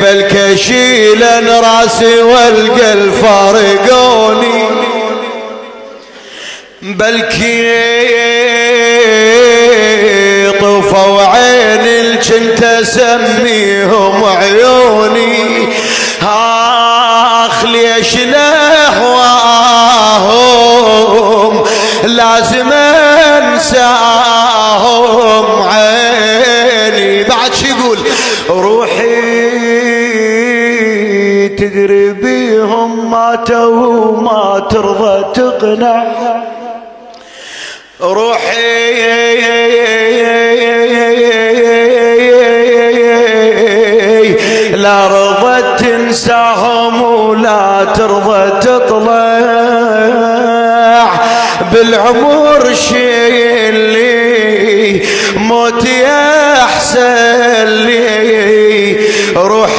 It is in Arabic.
بالكشيلن راسي والقى الفارقوني بلكي طفوا عيني الجنت اسميهم عيوني ليش نحواهم لازم انساهم عيني بعد شي يقول روحي تدري بيهم ماتوا ما ترضى تقنع روحي لا رضت تنساهم ولا ترضى تطلع بالعمر شي اللي موتي احسن لي روح